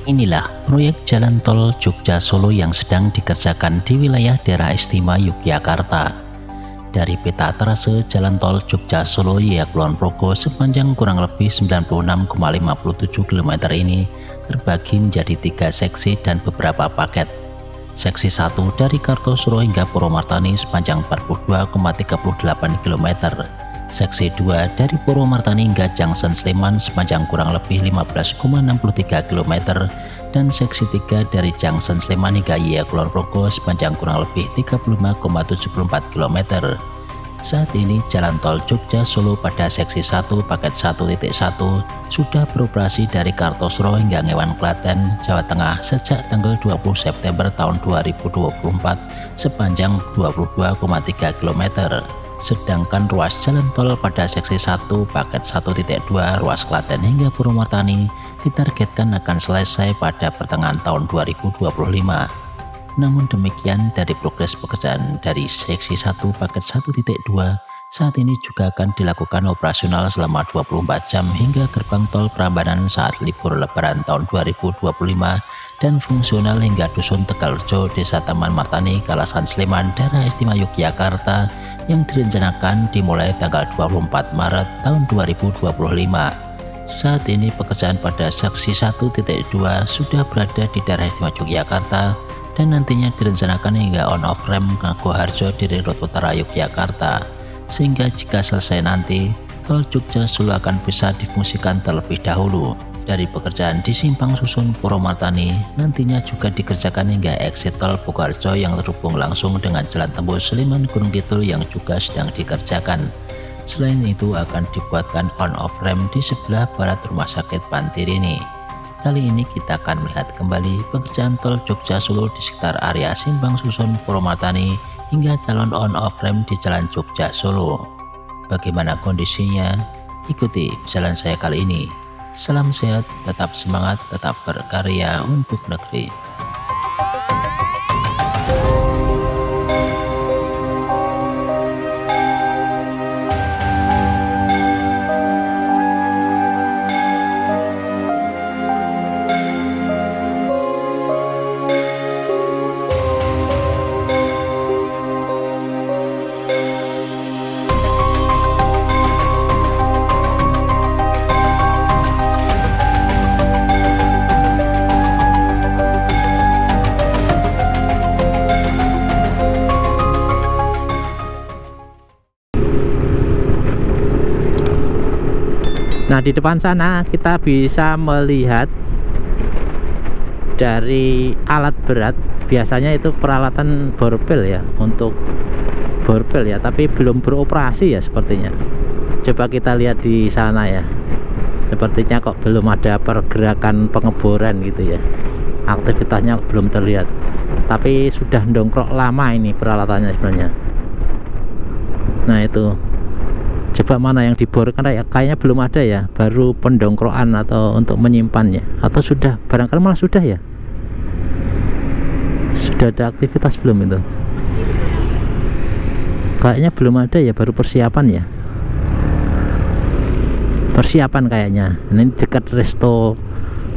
Inilah proyek jalan tol Jogja Solo yang sedang dikerjakan di wilayah daerah istimewa Yogyakarta. Dari peta trase jalan tol Jogja Solo Kulon Progo sepanjang kurang lebih 96,57 km ini terbagi menjadi 3 seksi dan beberapa paket. Seksi 1 dari Kartosuro hingga Purwomartani sepanjang 42,38 km. Seksi 2 dari Purwomartani hingga Junction Sleman sepanjang kurang lebih 15,63 km dan seksi 3 dari Junction Sleman hingga Kulon Progo sepanjang kurang lebih 35,74 km. Saat ini jalan tol Jogja Solo pada seksi 1 paket 1.1 sudah beroperasi dari Kartosuro hingga Ngewan Klaten, Jawa Tengah sejak tanggal 20 September tahun 2024 sepanjang 22,3 km. Sedangkan ruas jalan tol pada seksi 1 paket 1.2 ruas Klaten hingga Purwomartani ditargetkan akan selesai pada pertengahan tahun 2025. Namun demikian, dari progres pekerjaan dari seksi 1 paket 1.2 saat ini juga akan dilakukan operasional selama 24 jam hingga gerbang tol Prambanan saat libur lebaran tahun 2025 dan fungsional hingga Dusun Tegalrejo, Desa Taman Martani, Kalasan Sleman, daerah istimewa Yogyakarta yang direncanakan dimulai tanggal 24 Maret tahun 2025. Saat ini pekerjaan pada seksi 1.2 sudah berada di daerah istimewa Yogyakarta dan nantinya direncanakan hingga on-off rem Ngagoharjo dari Rut Utara Yogyakarta, sehingga jika selesai nanti tol Jogja Solo akan bisa difungsikan terlebih dahulu. Dari pekerjaan di Simpang Susun Purwomartani nantinya juga dikerjakan hingga exit tol Pogarjo yang terhubung langsung dengan jalan tembus Sleman Gunung Kidul yang juga sedang dikerjakan. Selain itu akan dibuatkan on-off rem di sebelah barat Rumah Sakit Pantirini. Kali ini kita akan melihat kembali pekerjaan tol Jogja Solo di sekitar area Simpang Susun Purwomartani hingga calon on-off rem di jalan Jogja Solo. Bagaimana kondisinya? Ikuti jalan saya kali ini. Salam sehat, tetap semangat, tetap berkarya untuk negeri. Nah, di depan sana kita bisa melihat dari alat berat. Biasanya itu peralatan borbel ya, untuk borbel ya, tapi belum beroperasi ya sepertinya. Coba kita lihat di sana ya. Sepertinya kok belum ada pergerakan pengeboran gitu ya. Aktivitasnya belum terlihat. Tapi sudah dongkrok lama ini peralatannya sebenarnya. Nah, itu. Coba mana yang dibor, kan kayaknya belum ada ya, baru pendongkrokan atau untuk menyimpannya, atau sudah, barangkali malah sudah ya, sudah ada aktivitas belum itu, kayaknya belum ada ya, baru persiapan ya, persiapan kayaknya. Ini dekat Resto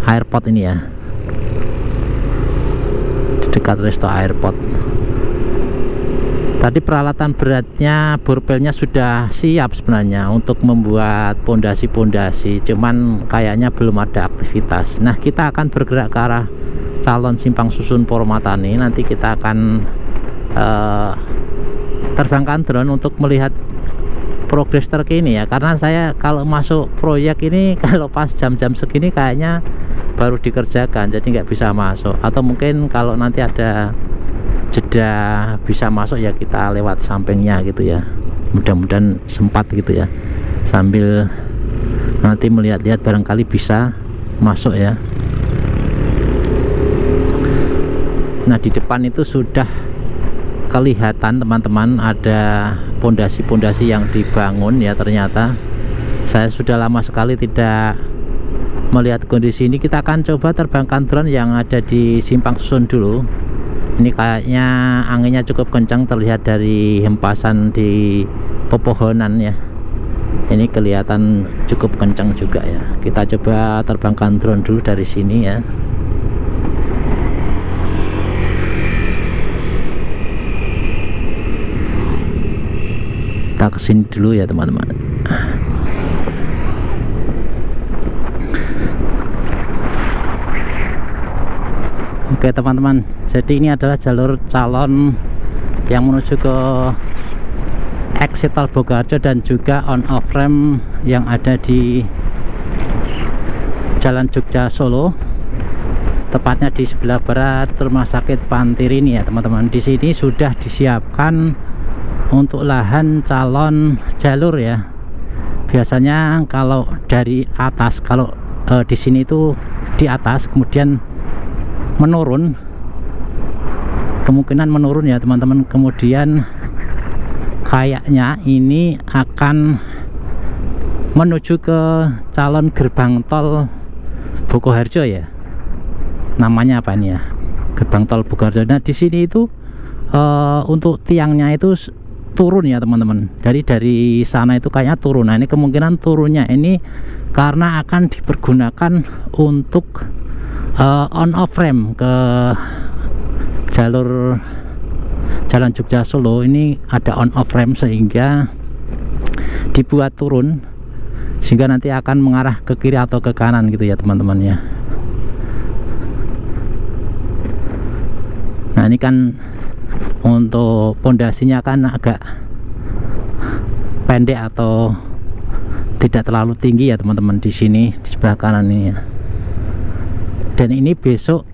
Airport ini ya, dekat Resto Airport. Tadi peralatan beratnya, borbelnya sudah siap sebenarnya untuk membuat pondasi-pondasi, cuman kayaknya belum ada aktivitas. Nah, kita akan bergerak ke arah calon Simpang Susun Purwomartani. Nanti kita akan terbangkan drone untuk melihat progres terkini ya, karena saya kalau masuk proyek ini kalau pas jam-jam segini kayaknya baru dikerjakan, jadi nggak bisa masuk, atau mungkin kalau nanti ada jeda bisa masuk ya, kita lewat sampingnya gitu ya, mudah-mudahan sempat gitu ya, sambil nanti melihat-lihat barangkali bisa masuk ya. Nah, di depan itu sudah kelihatan teman-teman ada pondasi-pondasi yang dibangun ya. Ternyata saya sudah lama sekali tidak melihat kondisi ini. Kita akan coba terbangkan drone yang ada di Simpang Susun dulu. Ini kayaknya anginnya cukup kencang, terlihat dari hempasan di pepohonan ya. Ini kelihatan cukup kencang juga ya. Kita coba terbangkan drone dulu dari sini ya. Kita kesini dulu ya teman-teman. Oke teman-teman, jadi ini adalah jalur calon yang menuju ke exit tol Bogarjo dan juga on off ramp yang ada di Jalan Jogja Solo, tepatnya di sebelah barat Rumah Sakit Pantir ini ya teman-teman. Di sini sudah disiapkan untuk lahan calon jalur ya. Biasanya kalau dari atas, kalau di sini itu di atas kemudian menurun, kemungkinan menurun ya teman-teman. Kemudian kayaknya ini akan menuju ke calon gerbang tol Bokoharjo ya, namanya apa ini ya, gerbang tol Bokoharjo. Nah di sini itu untuk tiangnya itu turun ya teman-teman, dari sana itu kayaknya turun. Nah ini kemungkinan turunnya ini karena akan dipergunakan untuk on off ramp ke jalur Jalan Jogja Solo. Ini ada on off ramp sehingga dibuat turun, sehingga nanti akan mengarah ke kiri atau ke kanan gitu ya teman-teman ya. Nah ini kan untuk pondasinya kan agak pendek atau tidak terlalu tinggi ya teman-teman di sini, di sebelah kanan ini ya. Dan ini besok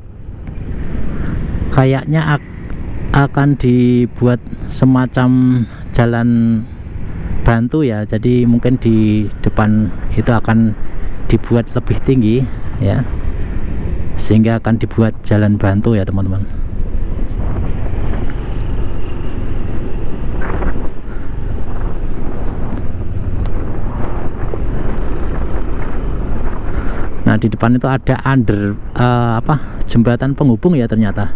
kayaknya akan dibuat semacam jalan bantu ya, jadi mungkin di depan itu akan dibuat lebih tinggi ya, sehingga akan dibuat jalan bantu ya teman-teman. Nah di depan itu ada jembatan penghubung ya ternyata.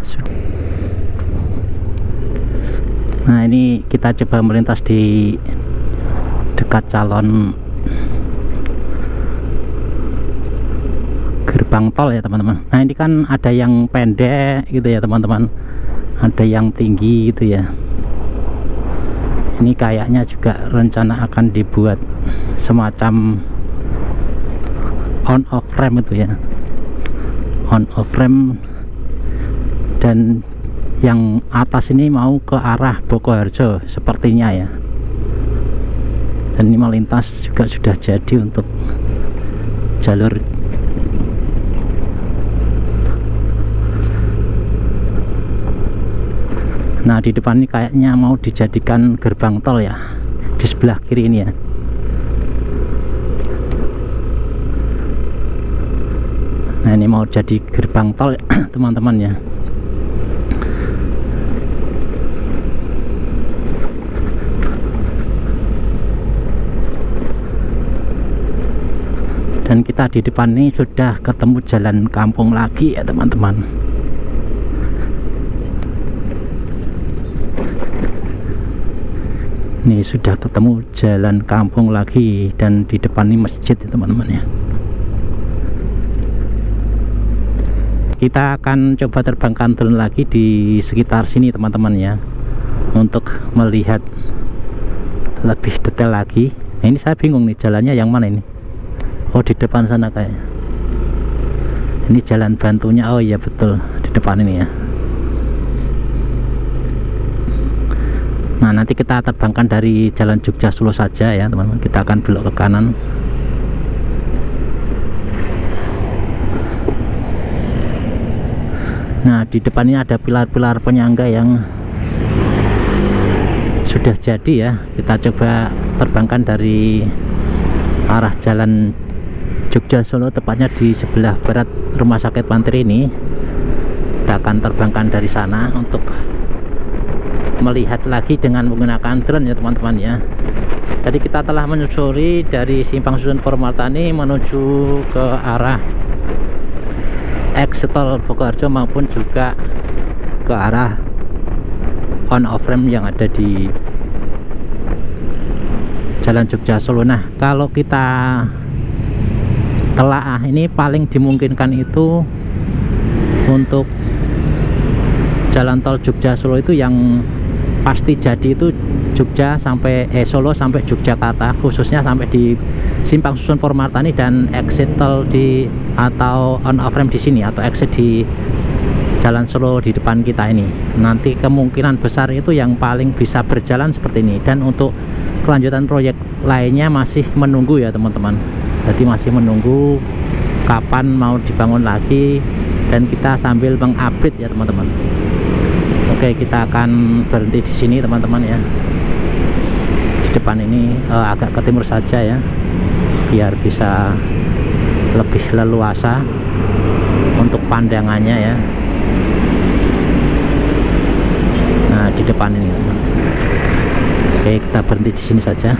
Nah ini kita coba melintas di dekat calon gerbang tol ya teman-teman. Nah ini kan ada yang pendek gitu ya teman-teman, ada yang tinggi gitu ya. Ini kayaknya juga rencana akan dibuat semacam on off ramp itu ya, on off ramp. Dan yang atas ini mau ke arah Bokoharjo sepertinya ya. Dan ini melintas juga sudah jadi untuk jalur. Nah di depan ini kayaknya mau dijadikan gerbang tol ya, di sebelah kiri ini ya. Nah ini mau jadi gerbang tol teman-teman ya. Dan kita di depan ini sudah ketemu jalan kampung lagi ya teman-teman. Ini sudah ketemu jalan kampung lagi, dan di depan ini masjid ya teman-teman ya. Kita akan coba terbangkan drone lagi di sekitar sini teman-teman ya, untuk melihat lebih detail lagi. Nah, ini saya bingung nih jalannya yang mana ini. Oh di depan sana kayaknya. Ini jalan bantunya. Oh iya betul, di depan ini ya. Nah nanti kita terbangkan dari Jalan Jogja Solo saja ya teman-teman. Kita akan belok ke kanan. Nah di depan ini ada pilar-pilar penyangga yang sudah jadi ya. Kita coba terbangkan dari arah Jalan Jogja Solo, tepatnya di sebelah barat Rumah Sakit Pantir ini. Kita akan terbangkan dari sana untuk melihat lagi dengan menggunakan drone ya teman-teman ya. Jadi kita telah menyusuri dari Simpang Susun Formaltani menuju ke arah exit tol Bokoharjo maupun juga ke arah on off ramp yang ada di Jalan Jogja Solo. Nah kalau kita telaah, ini paling dimungkinkan itu untuk jalan tol Jogja Solo itu yang pasti jadi itu Jogja sampai Solo sampai Yogyakarta, khususnya sampai di Simpang Susun Purmartani dan exit tol di atau on off ramp di sini atau exit di Jalan Solo di depan kita ini. Nanti kemungkinan besar itu yang paling bisa berjalan seperti ini, dan untuk kelanjutan proyek lainnya masih menunggu ya teman-teman. Jadi masih menunggu kapan mau dibangun lagi, dan kita sambil mengupdate ya teman-teman. Oke, kita akan berhenti di sini teman-teman ya. Di depan ini agak ke timur saja ya, biar bisa lebih leluasa untuk pandangannya ya. Nah, di depan ini teman-teman. Oke, kita berhenti di sini saja.